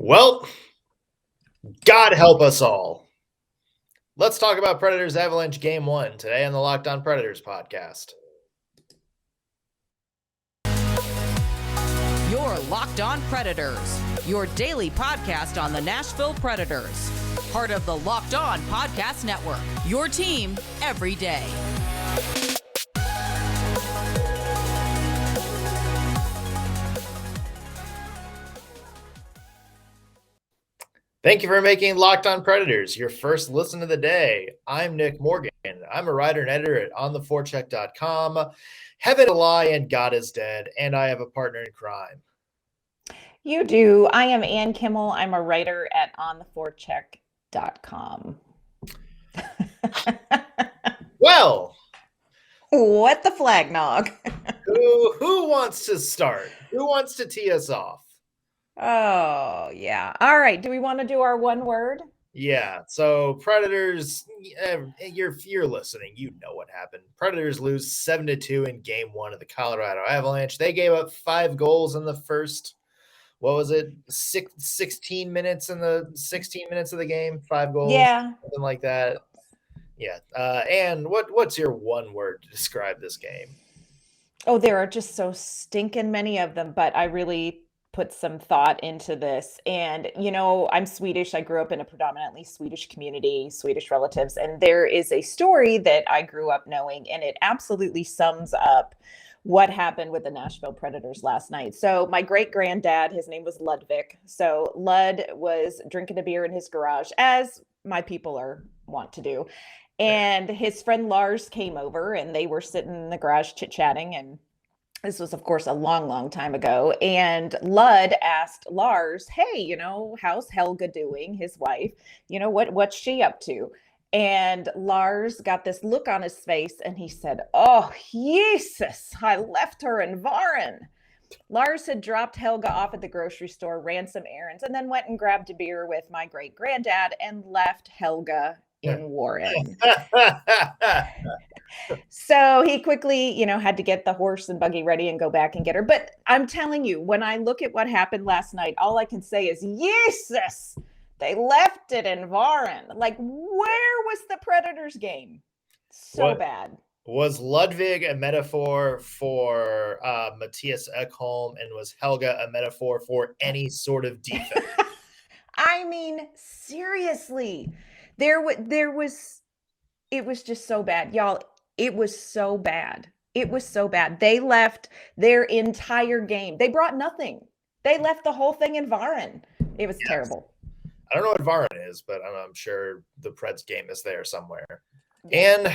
Well, God help us all. Let's talk about Predators Avalanche Game 1 today on the Locked On Predators podcast. You're Locked On Predators, your daily podcast on the Nashville Predators. Part of the Locked On Podcast Network, your team every day. Thank you for making Locked On Predators your first listen of the day. I'm Nick Morgan. I'm a writer and editor at ontheforecheck.com. Heaven a lie and God is dead, and I have a partner in crime. You do. I am Ann Kimmel. I'm a writer at ontheforecheck.com. Well, what the flag nog? who wants to start? Who wants to tee us off? Oh, yeah. All right. Do we want to do our one word? Yeah. So Predators, you're listening. You know what happened. Predators lose 7-2 in Game 1 of the Colorado Avalanche. They gave up 5 goals in the first, 16 minutes of the game? 5 goals? Yeah. Something like that. Yeah. And what's your one word to describe this game? Oh, there are just so stinking many of them, but I really put some thought into this. And, I'm Swedish. I grew up in a predominantly Swedish community, Swedish relatives. And there is a story that I grew up knowing, and it absolutely sums up what happened with the Nashville Predators last night. So my great granddad, his name was Ludwig. So Lud was drinking a beer in his garage, as my people want to do. And his friend Lars came over, and they were sitting in the garage chit-chatting, and this was, of course, a long, long time ago. And Lud asked Lars, hey, how's Helga doing, his wife? What's she up to? And Lars got this look on his face, and he said, oh, Jesus, I left her in Varen. Lars had dropped Helga off at the grocery store, ran some errands, and then went and grabbed a beer with my great granddad and left Helga in Warren. So he quickly, had to get the horse and buggy ready and go back and get her. But I'm telling you, when I look at what happened last night, all I can say is, Jesus, they left it in Varen. Like, where was the Predators game? So bad. Was Ludwig a metaphor for Matthias Ekholm, and was Helga a metaphor for any sort of defense? I mean, seriously, it was just so bad, y'all. It was so bad. It was so bad. They left their entire game. They brought nothing. They left the whole thing in Varen. It was terrible. I don't know what Varen is, but I'm sure the Preds game is there somewhere. And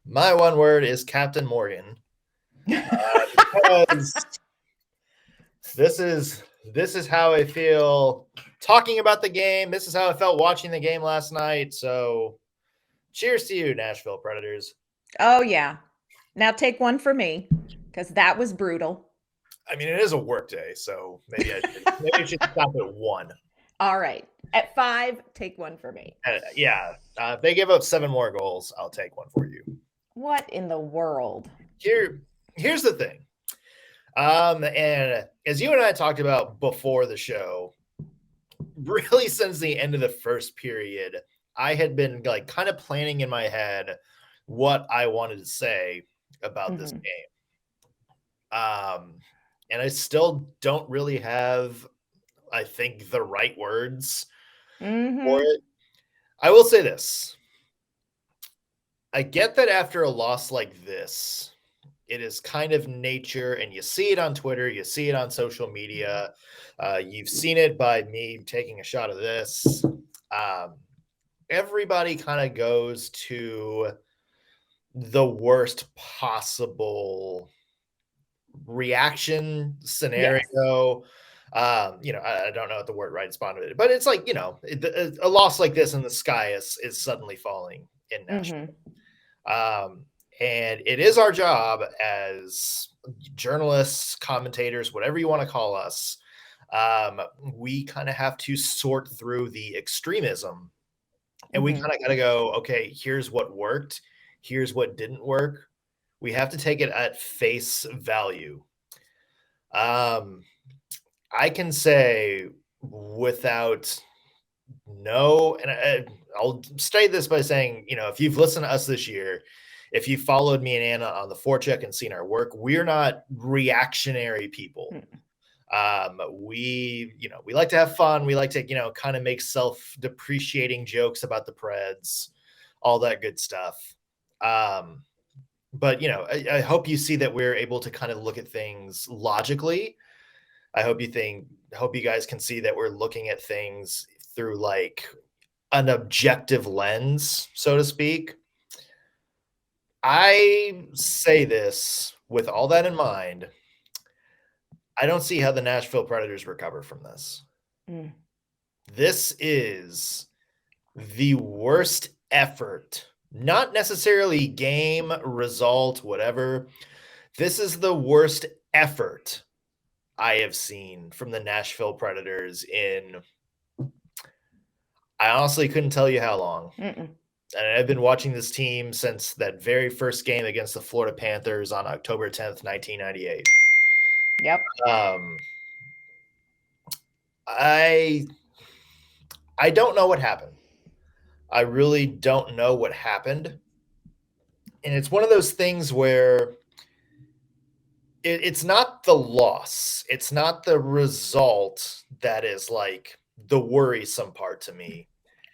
my one word is Captain Morgan. Because this is how I feel talking about the game. This is how I felt watching the game last night. So cheers to you, Nashville Predators. Oh, yeah. Now take one for me, because that was brutal. I mean, it is a work day, so maybe I should stop at 1. All right. At 5, take one for me. If they give up 7 more goals, I'll take one for you. What in the world? Here's the thing. And as you and I talked about before the show, really since the end of the first period, I had been kind of planning in my head what I wanted to say about this game. And I still don't really have, I think, the right words for it. I will say this. I get that after a loss like this, it is kind of nature, and you see it on Twitter, you see it on social media. You've seen it by me taking a shot of this. Everybody kind of goes to the worst possible reaction scenario. Yes. I don't know what the word right spot is, but it's like, a loss like this in the sky is suddenly falling in Nashville. And it is our job as journalists, commentators, whatever you want to call us. We kind of have to sort through the extremism, and we kind of got to go, okay, here's what worked. Here's what didn't work. We have to take it at face value. I can say without I'll state this by saying, if you've listened to us this year, if you followed me and Anna on the forecheck and seen our work, we're not reactionary people. We like to have fun. We like to, kind of make self-depreciating jokes about the Preds, all that good stuff. But, I hope you see that we're able to kind of look at things logically. I hope you guys can see that we're looking at things through like an objective lens, so to speak. I say this with all that in mind. I don't see how the Nashville Predators recover from this. This is the worst effort, not necessarily game, result, whatever. This is the worst effort I have seen from the Nashville Predators I honestly couldn't tell you how long. And I've been watching this team since that very first game against the Florida Panthers on October 10th, 1998. Yep. I don't know what happened. I really don't know what happened. And it's one of those things where it's not the loss. It's not the result that is like the worrisome part to me.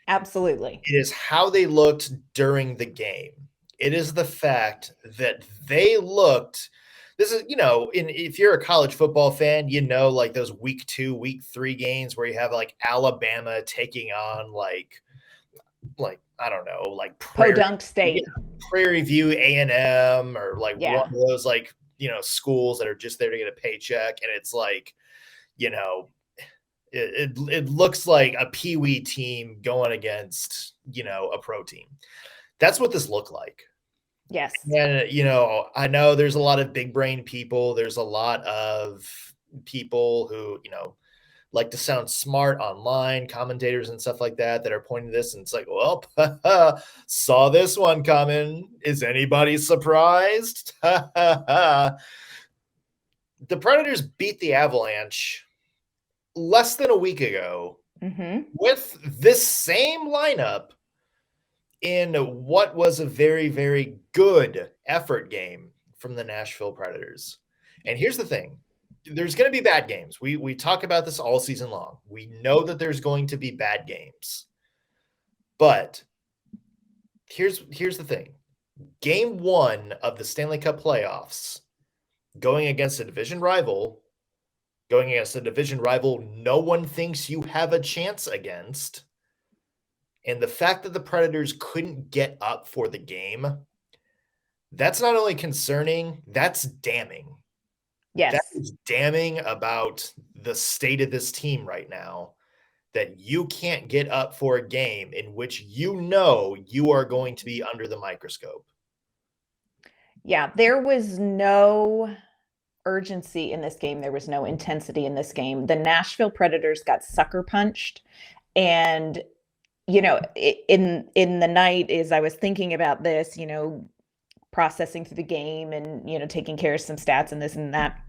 Absolutely. It is how they looked during the game. It is the fact that they looked. This is, if you're a college football fan, like those week 2, week 3 games where you have like Alabama taking on like I don't know, like Podunk State, Prairie View A&M, or like one of those like schools that are just there to get a paycheck, and it's like it looks like a peewee team going against a pro team. That's what this looked like. Yes. And I know there's a lot of big brain people. There's a lot of people who like to sound smart online, commentators and stuff like that are pointing to this, and it's like, well, saw this one coming. Is anybody surprised? The Predators beat the Avalanche less than a week ago with this same lineup in what was a very, very good effort game from the Nashville Predators. And here's the thing. There's going to be bad games. We talk about this all season long. We know that there's going to be bad games. But here's the thing. Game 1 of the Stanley Cup playoffs, going against a division rival no one thinks you have a chance against. And the fact that the Predators couldn't get up for the game, that's not only concerning, that's damning. Yes. That is damning about the state of this team right now, that you can't get up for a game in which you are going to be under the microscope. Yeah, there was no urgency in this game. There was no intensity in this game. The Nashville Predators got sucker punched. And, in the night, as I was thinking about this, processing through the game and, taking care of some stats and this and that,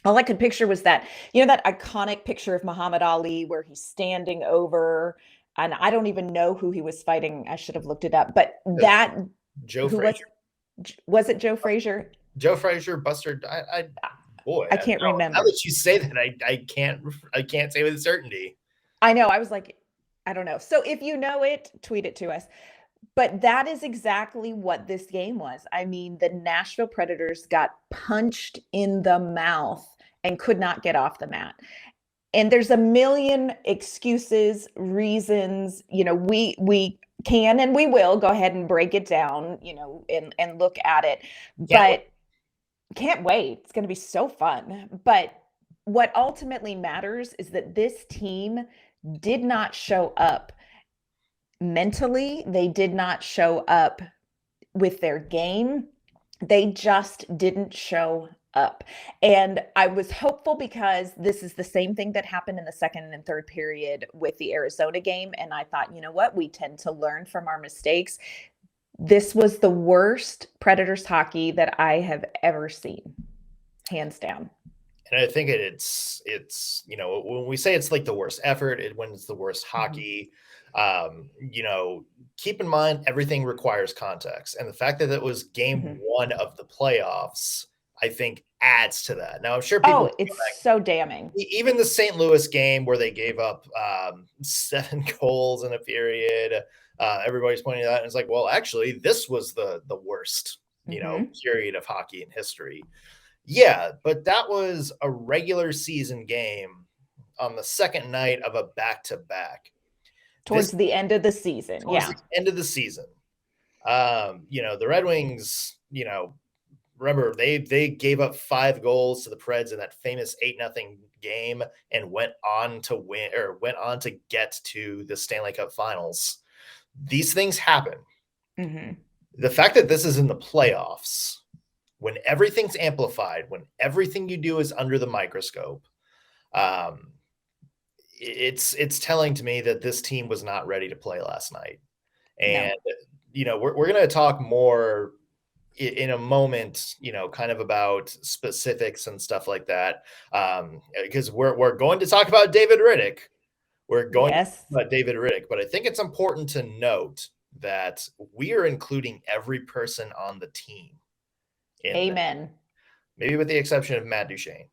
all I could picture was that, that iconic picture of Muhammad Ali where he's standing over, and I don't even know who he was fighting. I should have looked it up, but that Joe Frazier. Was it Joe Frazier? Joe Frazier, Buster. I can't remember. Now that you say that, I can't say with certainty. I know. I was like, I don't know. So if you know it, tweet it to us. But that is exactly what this game was. I mean, the Nashville Predators got punched in the mouth and could not get off the mat. And there's a million excuses, reasons, we can and we will go ahead and break it down, and look at it. But can't wait. It's going to be so fun. But what ultimately matters is that this team did not show up mentally. They did not show up with their game. They just didn't show up. And I was hopeful because this is the same thing that happened in the second and third period with the Arizona game. And I thought, you know what? We tend to learn from our mistakes. This was the worst Predators hockey that I have ever seen, hands down. And I think it's when we say it's like the worst effort, when it's the worst hockey, keep in mind everything requires context. And the fact that it was game one of the playoffs, I think adds to that. Now, I'm sure people it's so damning. Even the St. Louis game where they gave up 7 goals in a period, everybody's pointing at that. And it's like, well, actually, this was the worst, period of hockey in history. Yeah, but that was a regular season game on the second night of a back-to-back. Towards the end of the season, the end of the season. The Red Wings, remember they gave up 5 goals to the Preds in that famous 8-0 game and went on to get to the Stanley Cup Finals. These things happen. The fact that this is in the playoffs, when everything's amplified, when everything you do is under the microscope, it's telling to me that this team was not ready to play last night. And, we're going to talk more in a moment, kind of about specifics and stuff like that. Because we're going to talk about David Rittich. We're going to talk about David Rittich, but I think it's important to note that we are including every person on the team. Amen. Maybe with the exception of Matt Duchene.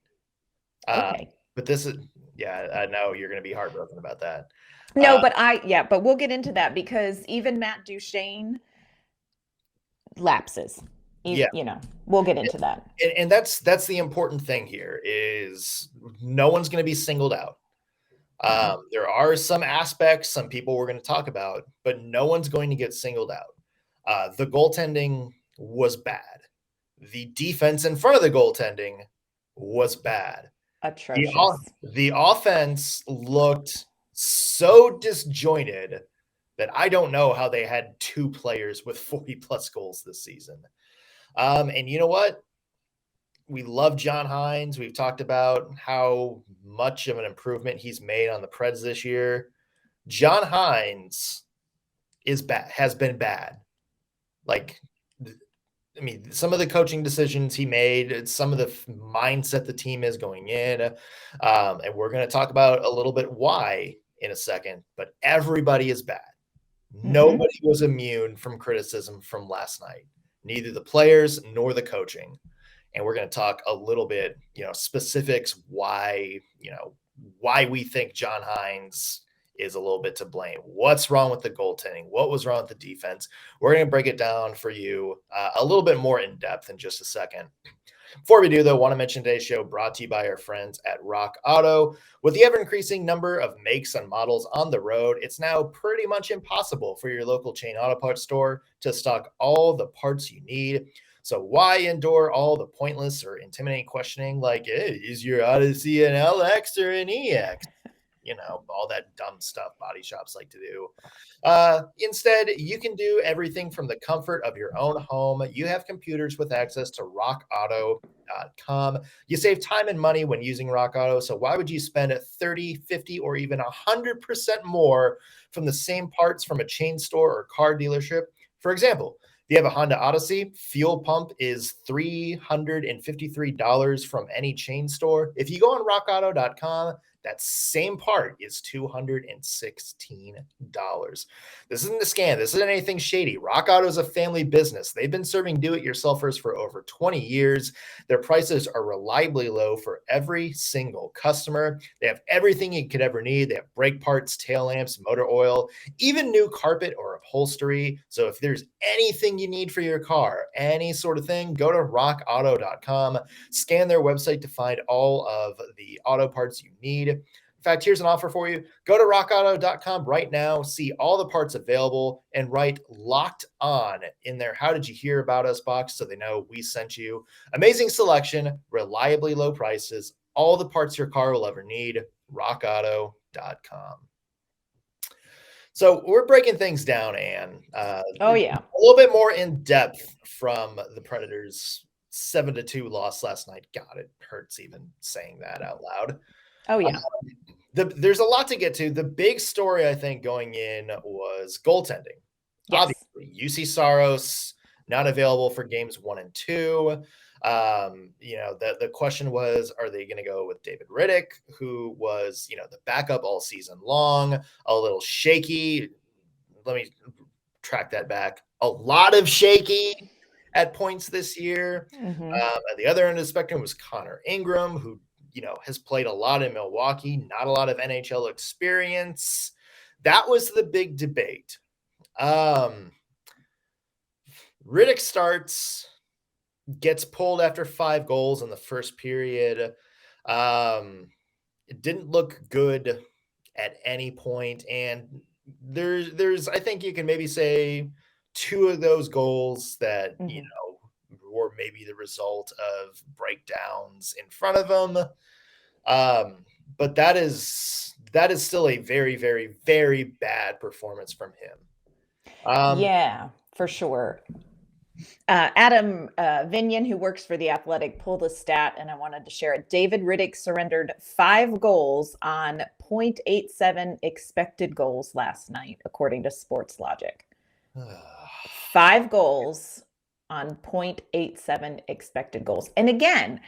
Okay. But this is, I know you're going to be heartbroken about that. No, but we'll get into that because even Matt Duchene lapses. We'll get into that. And that's the important thing here is no one's going to be singled out. There are some aspects, some people we're going to talk about, but no one's going to get singled out. The goaltending was bad. The defense in front of the goaltending was bad. Atrocious. The offense looked so disjointed that I don't know how they had 2 players with 40-plus goals this season. And you know what? We love John Hynes. We've talked about how much of an improvement he's made on the Preds this year. John Hynes has been bad. Some of the coaching decisions he made, some of the mindset the team is going in, and we're going to talk about a little bit why in a second, but everybody is bad. Nobody was immune from criticism from last night, neither the players nor the coaching. And we're going to talk a little bit, specifics why we think John Hynes is a little bit to blame. What's wrong with the goaltending? What was wrong with the defense? We're going to break it down for you a little bit more in depth in just a second. Before we do, though, I want to mention today's show brought to you by our friends at Rock Auto. With the ever-increasing number of makes and models on the road, it's now pretty much impossible for your local chain auto parts store to stock all the parts you need. So why endure all the pointless or intimidating questioning like, hey, is your Odyssey an LX or an EX? All that dumb stuff body shops like to do. Instead, you can do everything from the comfort of your own home. You have computers with access to rockauto.com. You save time and money when using Rock Auto, so why would you spend 30, 50, or even 100% more from the same parts from a chain store or car dealership? For example, if you have a Honda Odyssey, fuel pump is $353 from any chain store. If you go on rockauto.com, that same part is $216. This isn't a scam. This isn't anything shady. Rock Auto is a family business. They've been serving do-it-yourselfers for over 20 years. Their prices are reliably low for every single customer. They have everything you could ever need. They have brake parts, tail lamps, motor oil, even new carpet or upholstery. So if there's anything you need for your car, any sort of thing, go to rockauto.com. Scan their website to find all of the auto parts you need. In fact, here's an offer for you. Go to rockauto.com right now, see all the parts available, and write Locked On in their How Did You Hear About Us box so they know we sent you. Amazing selection, reliably low prices, all the parts your car will ever need. rockauto.com. So we're breaking things down, Anne. A little bit more in depth from the Predators' 7-2 loss last night. God, it hurts even saying that out loud. Oh, yeah. There's a lot to get to. The big story, I think, going in was goaltending. Yes. Obviously, Juuse Saros not available for games 1 and 2. The question was, are they going to go with David Rittich, who was, the backup all season long, a little shaky. Let me track that back. A lot of shaky at points this year. At the other end of the spectrum was Connor Ingram, who, has played a lot in Milwaukee, not a lot of NHL experience. That was the big debate. Rittich starts, gets pulled after 5 goals in the first period. It didn't look good at any point. And there's, I think you can maybe say 2 of those goals that, were maybe the result of breakdowns in front of them. But that is still a very, very, very bad performance from him. Yeah, for sure. Adam Vignon, who works for The Athletic, pulled a stat, and I wanted to share it. David Rittich surrendered 5 goals on 0.87 expected goals last night, according to Sports Logic. 5 goals on 0.87 expected goals. And again,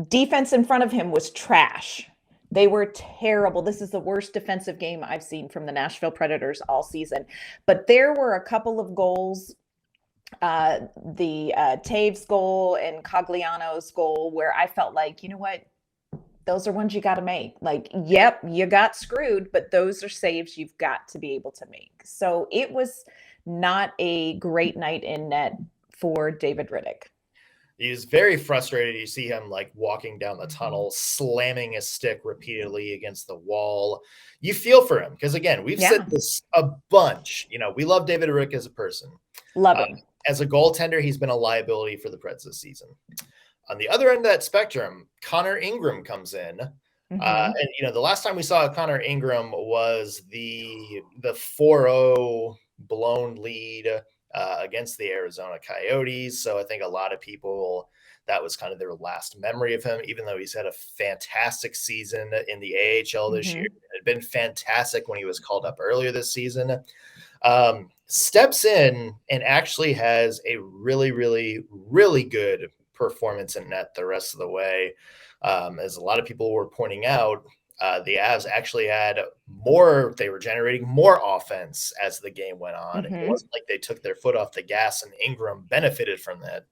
defense in front of him was trash. They were terrible. This is the worst defensive game I've seen from the Nashville Predators all season. But there were a couple of goals, the Taves goal and Cogliano's goal, where I felt like, you know what? Those are ones you got to make. Like, yep, you got screwed, but those are saves you've got to be able to make. So it was not a great night in net for David Rittich. He was very frustrated. You see him like walking down the tunnel, slamming his stick repeatedly against the wall. You feel for him because, again, we've said this a bunch. We love David Rittich as a person. Love him. As a goaltender, he's been a liability for the Preds this season. On the other end of that spectrum, Connor Ingram comes in. And, the last time we saw Connor Ingram was the 4-0 blown lead against the Arizona Coyotes. So I think a lot of people, that was kind of their last memory of him, even though he's had a fantastic season in the AHL this year. It had been fantastic when he was called up earlier this season. Steps in and actually has a really, really, really good performance in net the rest of the way. As a lot of people were pointing out, the Avs actually had more, they were generating more offense as the game went on. It wasn't like they took their foot off the gas and Ingram benefited from that.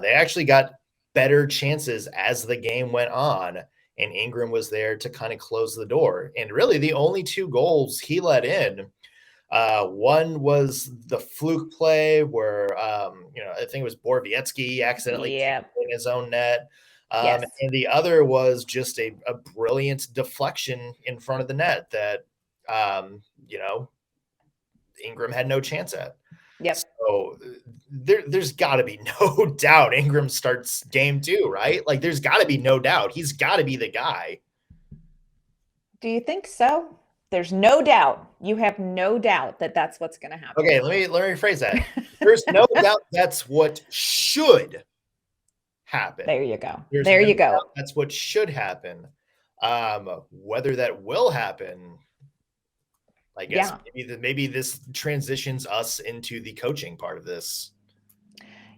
They actually got better chances as the game went on, and Ingram was there to kind of close the door. And really the only 2 goals he let in, one was the fluke play where, I think it was Borowiecki accidentally in his own net. And the other was just a brilliant deflection in front of the net that, Ingram had no chance at. So there's got to be no doubt Ingram starts game 2, right? Like, there's got to be no doubt. He's got to be the guy. Do you think so? There's no doubt. You have no doubt that that's what's going to happen. Okay, let me rephrase that. There's no doubt that's what should happen. There you go. There you go. That's what should happen. Whether that will happen, I guess maybe this transitions us into the coaching part of this.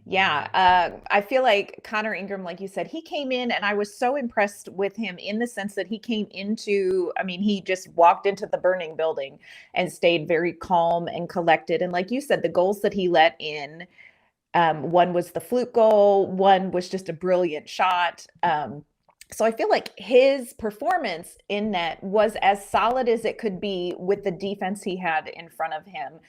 I feel like Connor Ingram, like you said, he came in and I was so impressed with him in the sense that he came into, he just walked into the burning building and stayed very calm and collected. And like you said, the goals that he let in, one was the fluke goal, one was just a brilliant shot. So I feel like his performance in net was as solid as it could be with the defense he had in front of him.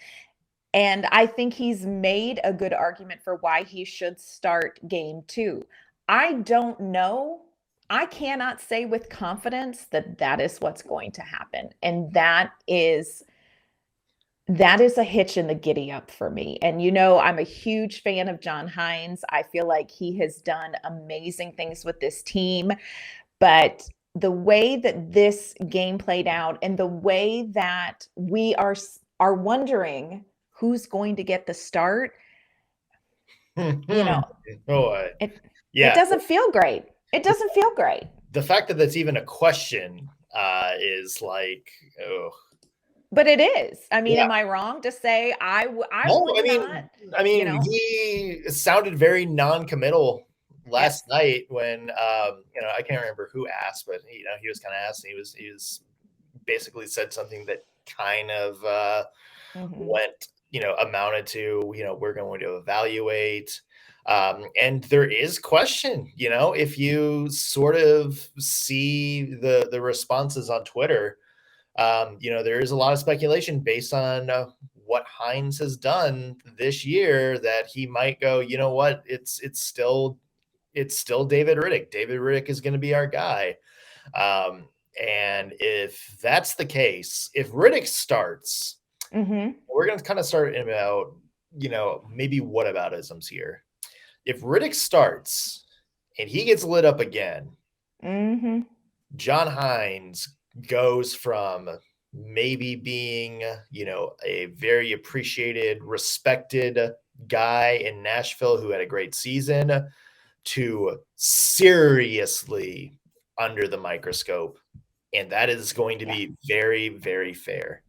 And I think he's made a good argument for why he should start game 2. I don't know. I cannot say with confidence that that is what's going to happen. And that is a hitch in the giddy up for me. And, I'm a huge fan of John Hynes. I feel like he has done amazing things with this team. But the way that this game played out and the way that we are wondering who's going to get the start, it doesn't feel great. It doesn't feel great. The fact that that's even a question is like, oh. But it is. Am I wrong to say I would not? He sounded very non-committal last night when, I can't remember who asked, but, he was kind of asked, and he was basically said something that kind of went, amounted to, we're going to evaluate. And there is question, if you sort of see the responses on Twitter, there is a lot of speculation based on what Hynes has done this year that he might go, you know what, it's still David Rittich. David Rittich is going to be our guy. And if that's the case, if Rittich starts, we're going to kind of start about, maybe whataboutisms here. If Rittich starts and he gets lit up again, John Hynes goes from maybe being, a very appreciated, respected guy in Nashville who had a great season to seriously under the microscope. And that is going to be very, very fair.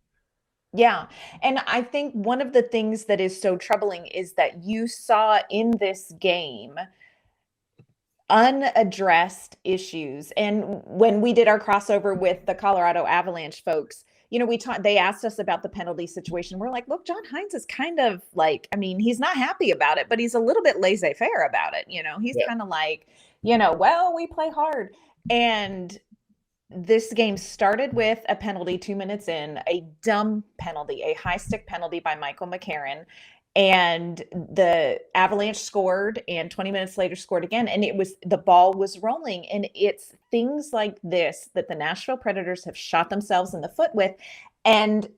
Yeah. And I think one of the things that is so troubling is that you saw in this game unaddressed issues. And when we did our crossover with the Colorado Avalanche folks, they asked us about the penalty situation. We're like, look, John Hynes is kind of like, he's not happy about it, but he's a little bit laissez-faire about it. He's kind of like, well, we play hard. And this game started with a penalty 2 minutes in, a dumb penalty, a high stick penalty by Michael McCarron. And the Avalanche scored, and 20 minutes later scored again. And the ball was rolling. And it's things like this that the Nashville Predators have shot themselves in the foot with. And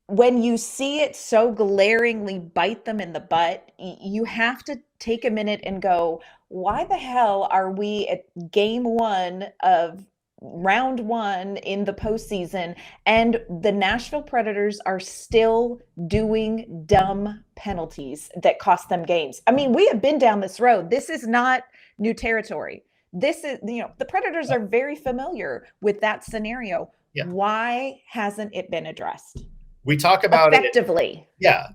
when you see it so glaringly bite them in the butt, you have to take a minute and go, why the hell are we at game one of round one in the postseason, and the Nashville Predators are still doing dumb penalties that cost them games? We have been down this road. This is not new territory. This is, the Predators are very familiar with that scenario. Yeah. Why hasn't it been addressed? We talk about effectively.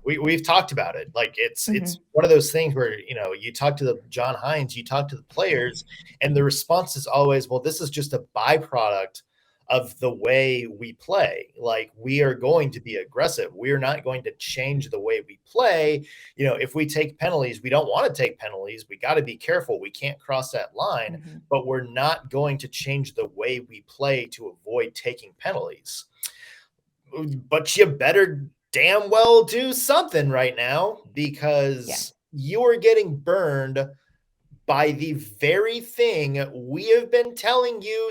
We've talked about it. Like it's one of those things where, you talk to the John Hynes, you talk to the players, and the response is always, well, this is just a byproduct of the way we play. Like, we are going to be aggressive. We're not going to change the way we play. If we take penalties, we don't want to take penalties. We got to be careful. We can't cross that line, but we're not going to change the way we play to avoid taking penalties. But you better damn well do something right now, because you are getting burned by the very thing we have been telling you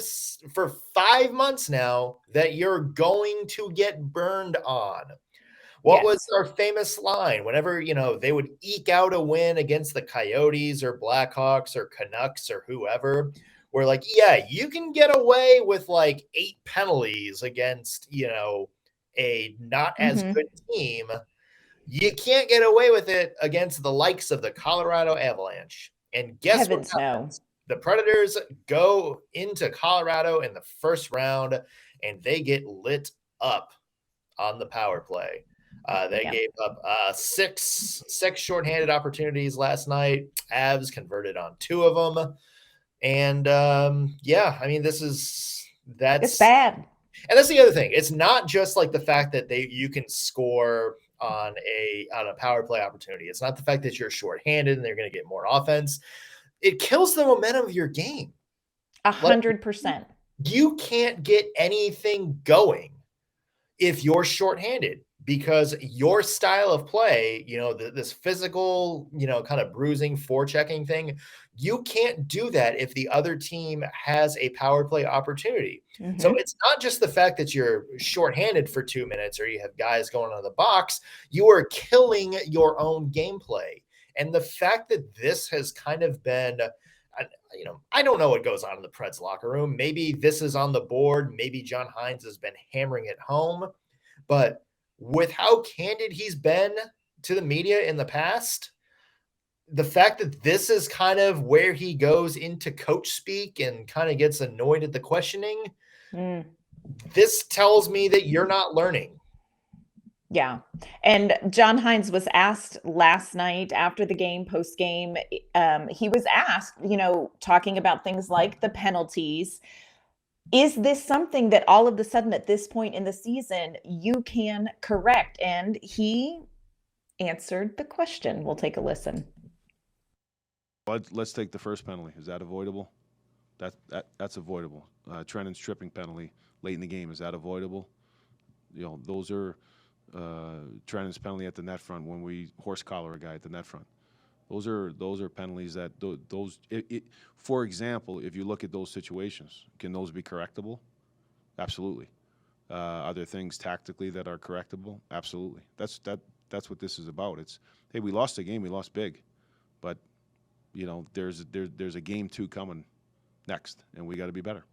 for 5 months now that you're going to get burned on. What was our famous line? Whenever, they would eke out a win against the Coyotes or Blackhawks or Canucks or whoever, we're like, you can get away with like 8 penalties against, a not as good team. You can't get away with it against the likes of the Colorado Avalanche. And guess what happens? The Predators go into Colorado in the first round, and they get lit up on the power play. They gave up six shorthanded opportunities last night. Avs converted on 2 of them. And it's bad. And that's the other thing. It's not just like the fact that you can score on a power play opportunity. It's not the fact that you're shorthanded and they're going to get more offense. It kills the momentum of your game. 100%. You can't get anything going if you're shorthanded, because your style of play, this physical, kind of bruising, forechecking thing, you can't do that if the other team has a power play opportunity. So it's not just the fact that you're shorthanded for 2 minutes or you have guys going on the box. You are killing your own gameplay. And the fact that this has kind of been, I don't know what goes on in the Preds locker room. Maybe this is on the board. Maybe John Hynes has been hammering it home. But with how candid he's been to the media in the past, the fact that this is kind of where he goes into coach speak and kind of gets annoyed at the questioning, this tells me that you're not learning. Yeah. And John Hynes was asked last night after the game, post game, he was asked, talking about things like the penalties. Is this something that all of a sudden at this point in the season you can correct? And he answered the question. We'll take a listen. Let's take the first penalty. Is that avoidable? That's avoidable. Trennan's tripping penalty late in the game, is that avoidable? Those are Trennan's penalty at the net front when we horse collar a guy at the net front. Those are penalties that for example, if you look at those situations, can those be correctable? Absolutely. Are there things tactically that are correctable? Absolutely. That's what this is about. It's, hey, we lost a game, we lost big, but there's a game 2 coming next, and we got to be better.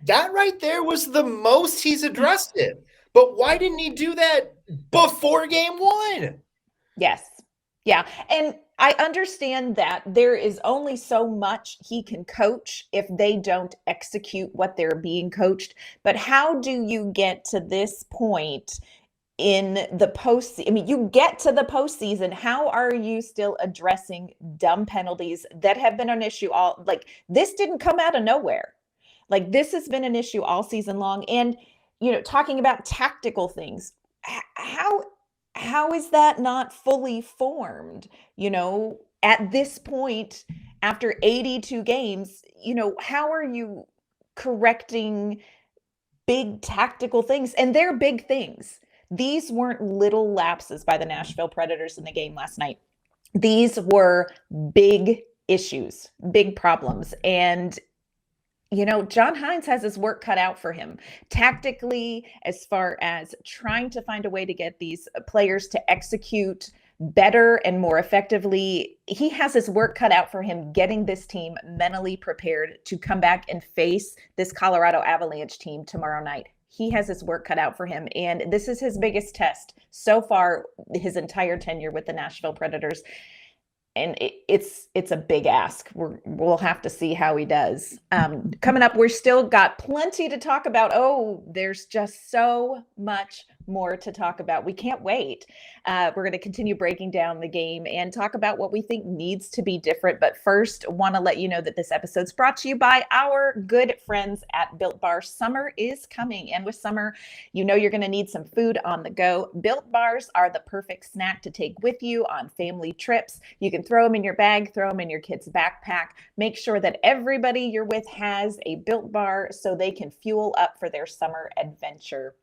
That right there was the most he's addressed it. But why didn't he do that before game 1? Yes. Yeah. And I understand that there is only so much he can coach if they don't execute what they're being coached. But how do you get to this point in the postseason? I mean, you get to the postseason. How are you still addressing dumb penalties that have been an issue all, like, this didn't come out of nowhere. Like, this has been an issue all season long. And, talking about tactical things, how is that not fully formed? At this point, after 82 games, how are you correcting big tactical things? And they're big things. These weren't little lapses by the Nashville Predators in the game last night. These were big issues, big problems. And John Hynes has his work cut out for him tactically, as far as trying to find a way to get these players to execute better and more effectively. He has his work cut out for him getting this team mentally prepared to come back and face this Colorado Avalanche team tomorrow night. He has his work cut out for him, and this is his biggest test so far his entire tenure with the Nashville Predators. And it's a big ask. We'll have to see how he does. Coming up, we're still got plenty to talk about. Oh, there's just so much more to talk about. We can't wait. We're going to continue breaking down the game and talk about what we think needs to be different. But first, want to let you know that this episode's brought to you by our good friends at Built Bar. Summer is coming, and with summer, you're going to need some food on the go. Built Bars are the perfect snack to take with you on family trips. You can throw them in your bag, throw them in your kid's backpack. Make sure that everybody you're with has a Built Bar so they can fuel up for their summer adventure.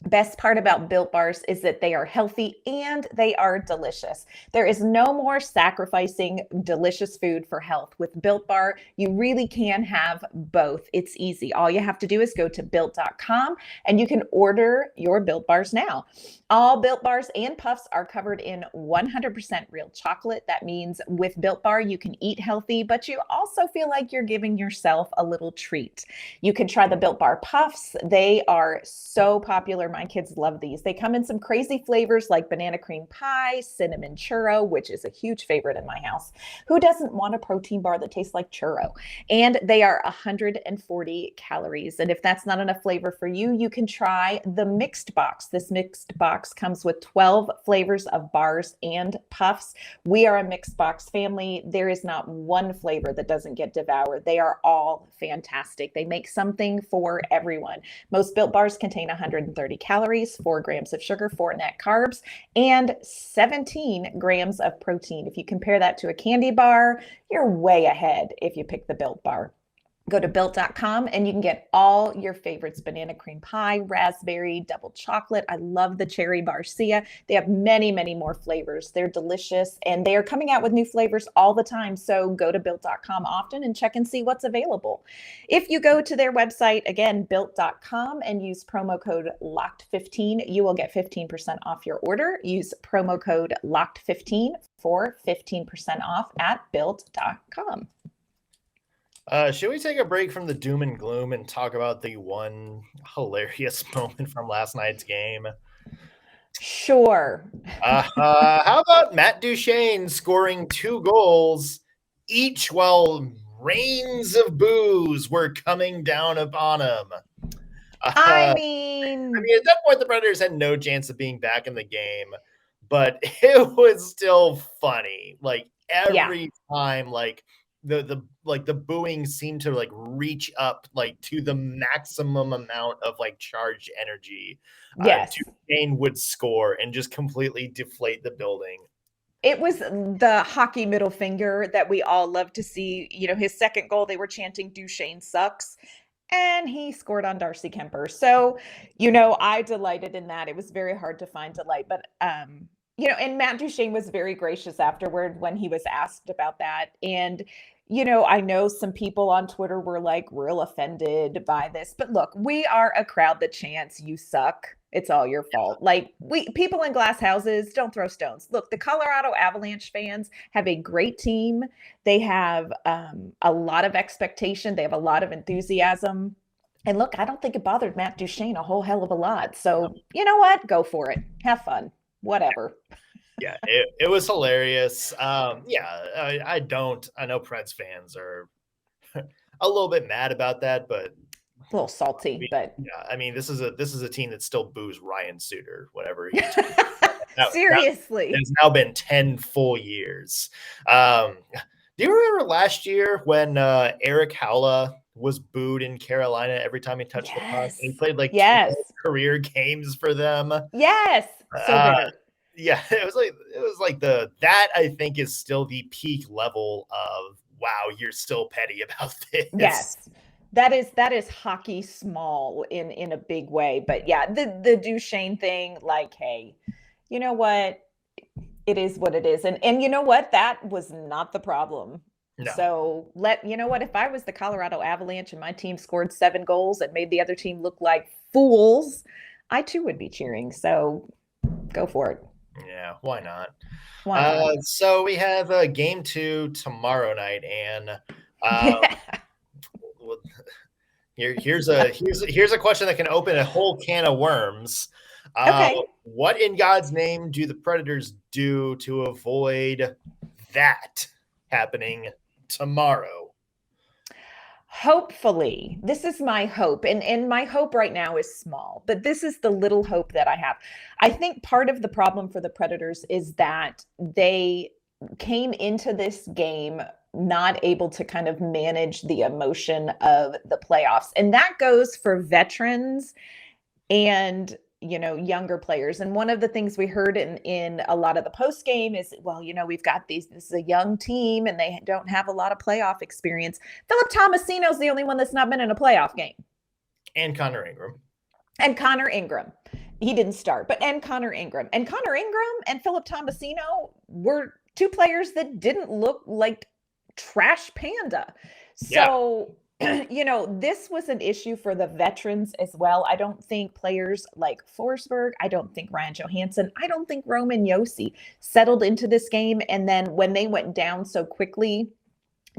Best part about Built Bars is that they are healthy and they are delicious. There is no more sacrificing delicious food for health. With Built Bar, you really can have both. It's easy. All you have to do is go to built.com and you can order your Built Bars now. All Built Bars and Puffs are covered in 100% real chocolate. That means with Built Bar, you can eat healthy, but you also feel like you're giving yourself a little treat. You can try the Built Bar Puffs. They are so popular. My kids love these. They come in some crazy flavors like banana cream pie, cinnamon churro, which is a huge favorite in my house. Who doesn't want a protein bar that tastes like churro? And they are 140 calories. And if that's not enough flavor for you, you can try the mixed box. This mixed box comes with 12 flavors of bars and puffs. We are a mixed box family. There is not one flavor that doesn't get devoured. They are all fantastic. They make something for everyone. Most Built Bars contain 130 calories, 4 grams of sugar, 4 net carbs, and 17 grams of protein. If you compare that to a candy bar, you're way ahead if you pick the Built Bar. Go to built.com and you can get all your favorites: banana cream pie, raspberry, double chocolate. I love the cherry barcia. They have many, many more flavors. They're delicious and they are coming out with new flavors all the time. So go to built.com often and check and see what's available. If you go to their website, again, built.com, and use promo code LOCKED15, you will get 15% off your order. Use promo code LOCKED15 for 15% off at built.com. Should we take a break from the doom and gloom and talk about the one hilarious moment from last night's game? Sure. How about Matt Duchene scoring 2 goals, each while rains of boos were coming down upon him? I I mean, mean, at that point, the Predators had no chance of being back in the game, but it was still funny. Like yeah, every time, like the booing seemed to like reach up like to the maximum amount of like charged energy. yes. Duchene would score and just completely deflate the building. It was the hockey middle finger that we all love to see. You know, his second goal, they were chanting Duchene sucks. And he scored on Darcy Kemper. So, you know, I delighted in that. It was very hard to find delight. But you know, and Matt Duchene was very gracious afterward when he was asked about that. And, you know, I know some people on Twitter were like real offended by this. But look, we are a crowd that chants you suck. It's all your fault. Like we people in glass houses, don't throw stones. Look, the Colorado Avalanche fans have a great team. They have a lot of expectation. They have a lot of enthusiasm. And look, I don't think it bothered Matt Duchene a whole hell of a lot. So you know what? Go for it. Have fun. Whatever. Yeah, it was hilarious. Yeah, I know Preds fans are a little bit mad about that, but A little salty, but yeah, I mean, this is a team that still boos Ryan Suter, whatever he's seriously. it's now been 10 full years. Do you remember last year when Eric Howla was booed in Carolina every time he touched the puck? Yes. And he played like 12 Yes. career games for them. Yes. So bitter. Yeah, it was like that I think is still the peak level of wow, you're still petty about this. Yes. That is hockey small in a big way. But yeah, the Duchene thing, like, hey, you know what? It is what it is. And you know what? That was not the problem. No. So you know what? If I was the Colorado Avalanche and my team scored 7 goals and made the other team look like fools, I too would be cheering. So go for it. Yeah, why not? Why not? So we have game 2 tomorrow night, and here's a question that can open a whole can of worms. Okay. What in God's name do the Predators do to avoid that happening tomorrow? Hopefully, this is my hope. And my hope right now is small, but this is the little hope that I have. I think part of the problem for the Predators is that they came into this game not able to kind of manage the emotion of the playoffs. And that goes for veterans and you know younger players. And one of the things we heard in a lot of the post game is, well, you know, we've got this is a young team and they don't have a lot of playoff experience. Philip Tomasino's the only one that's not been in a playoff game. And Connor Ingram. He didn't start, but and Connor Ingram and Philip Tomasino were 2 players that didn't look like trash panda. So you know, this was an issue for the veterans as well. I don't think players like Forsberg, I don't think Ryan Johansson, I don't think Roman Josi settled into this game. And then when they went down so quickly,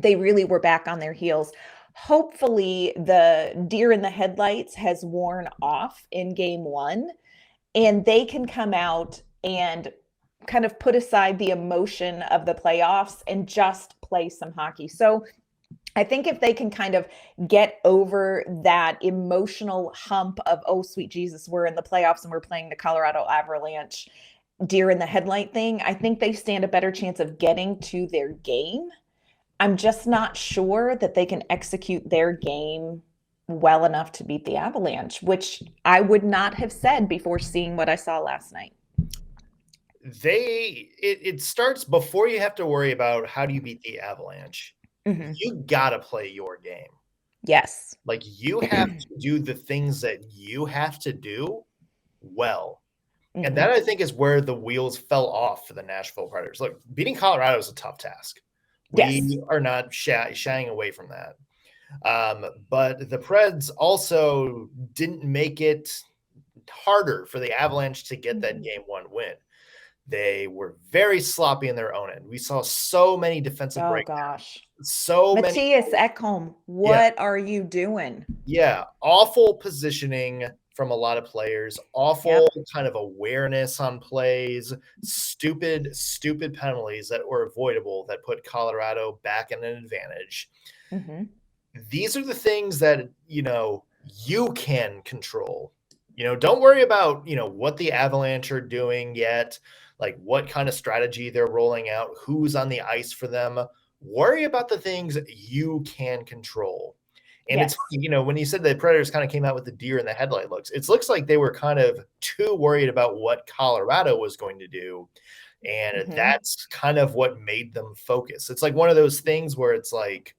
they really were back on their heels. Hopefully, the deer in the headlights has worn off in game 1, and they can come out and kind of put aside the emotion of the playoffs and just play some hockey. So I think if they can kind of get over that emotional hump of, oh, sweet Jesus, we're in the playoffs and we're playing the Colorado Avalanche deer in the headlight thing, I think they stand a better chance of getting to their game. I'm just not sure that they can execute their game well enough to beat the Avalanche, which I would not have said before seeing what I saw last night. It starts before you have to worry about how do you beat the Avalanche. Mm-hmm. You gotta play your game. Yes. Like you have to do the things that you have to do well. Mm-hmm. And that I think is where the wheels fell off for the Nashville Predators. Look, beating Colorado is a tough task. We are not shying away from that. But the Preds also didn't make it harder for the Avalanche to get that game 1 win. They were very sloppy in their own end. We saw so many defensive breakdowns. Gosh. Matthias Ekholm, what are you doing? Yeah, awful positioning from a lot of players, awful kind of awareness on plays, stupid penalties that were avoidable that put Colorado back in an advantage. Mm-hmm. These are the things that, you know, you can control. Don't worry about, what the Avalanche are doing yet, like what kind of strategy they're rolling out, who's on the ice for them. Worry about the things you can control. And Yes. it's, when you said the Predators kind of came out with the deer in the headlight looks, it looks like they were kind of too worried about what Colorado was going to do. And that's kind of what made them focus. It's like one of those things where it's like,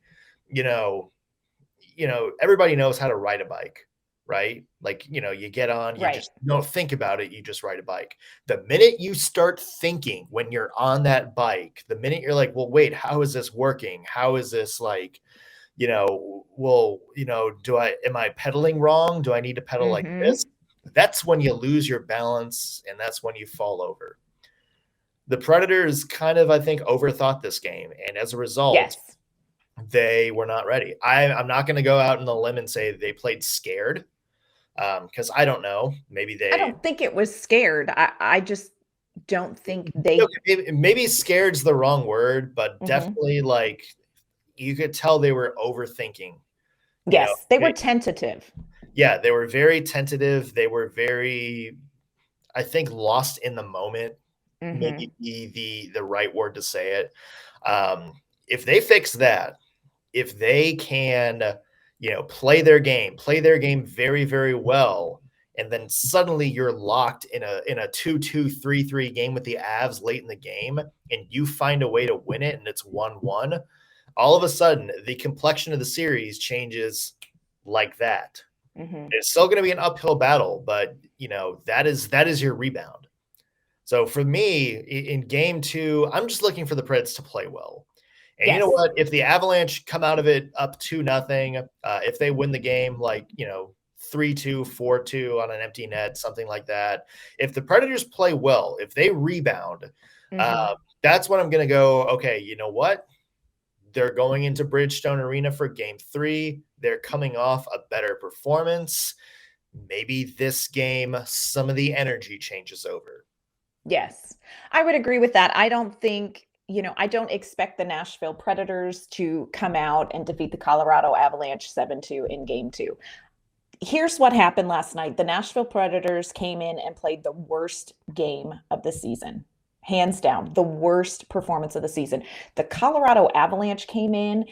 everybody knows how to ride a bike, right? Like, you get on, you just don't think about it. You just ride a bike. The minute you start thinking when you're on that bike, the minute you're like, well, wait, how is this working? How is this like, am I pedaling wrong? Do I need to pedal like this? That's when you lose your balance, and that's when you fall over. The Predators kind of, I think, overthought this game, and as a result, they were not ready. I'm not going to go out on the limb and say they played scared, because I don't know. I don't think it was scared. I just don't think they. Maybe scared's the wrong word, but definitely like you could tell they were overthinking. Yes, they were tentative. Yeah, they were very tentative. They were very, I think, lost in the moment. Maybe the right word to say it. If they fix that, if they can, play their game very, very well, and then suddenly you're locked in a 2-2, 3-3 game with the Avs late in the game, and you find a way to win it, and it's 1-1, all of a sudden the complexion of the series changes like that. It's still going to be an uphill battle, but that is your rebound. So for me, in game 2, I'm just looking for the Preds to play well. And you know what? If the Avalanche come out of it up 2-0, if they win the game, like, 3-2, 4-2 on an empty net, something like that. If the Predators play well, if they rebound, that's when I'm going to go, okay, you know what? They're going into Bridgestone Arena for game 3. They're coming off a better performance. Maybe this game, some of the energy changes over. Yes, I would agree with that. I don't think, I don't expect the Nashville Predators to come out and defeat the Colorado Avalanche 7-2 in game 2. Here's what happened last night. The Nashville Predators came in and played the worst game of the season. Hands down, the worst performance of the season. The Colorado Avalanche came in,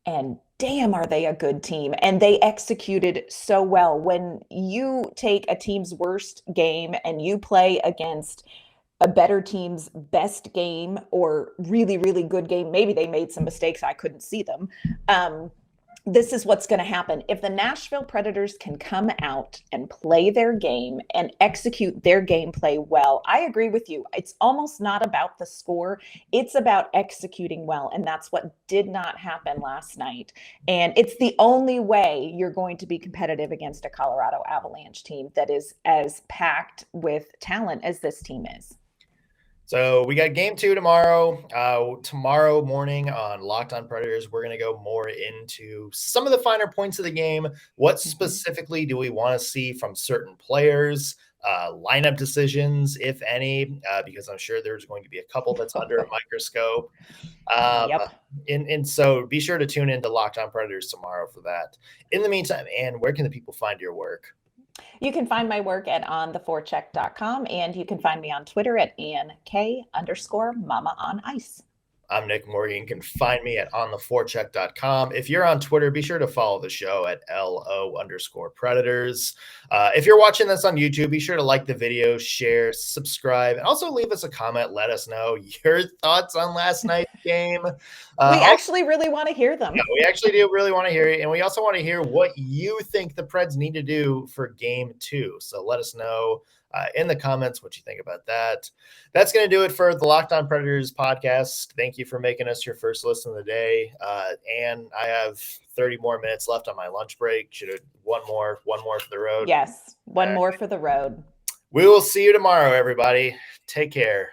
and damn, are they a good team. And they executed so well. When you take a team's worst game and you play against a better team's best game or really, really good game, maybe they made some mistakes, I couldn't see them. This is what's going to happen. If the Nashville Predators can come out and play their game and execute their gameplay well, I agree with you. It's almost not about the score. It's about executing well. And that's what did not happen last night. And it's the only way you're going to be competitive against a Colorado Avalanche team that is as packed with talent as this team is. So we got game 2 tomorrow. Tomorrow morning on Locked On Predators, we're going to go more into some of the finer points of the game. What specifically do we want to see from certain players? Lineup decisions, if any, because I'm sure there's going to be a couple that's under a microscope. And so be sure to tune in to Locked On Predators tomorrow for that. In the meantime, Ann, where can the people find your work? You can find my work at ontheforecheck.com, and you can find me on Twitter at AnnK_Mama on Ice. I'm Nick Morgan. You can find me at ontheforecheck.com. If you're on Twitter, be sure to follow the show at LO_Predators. If you're watching this on YouTube, be sure to like the video, share, subscribe, and also leave us a comment. Let us know your thoughts on last night's game. We actually really want to hear them. Yeah, we actually do really want to hear it. And we also want to hear what you think the Preds need to do for game 2. So let us know in the comments what you think about that. That's going to do it for the Locked On Predators podcast. Thank you for making us your first listen of the day. And I have 30 more minutes left on my lunch break. Should have one more for the road. Yes, one more for the road. We will see you tomorrow, everybody. Take care.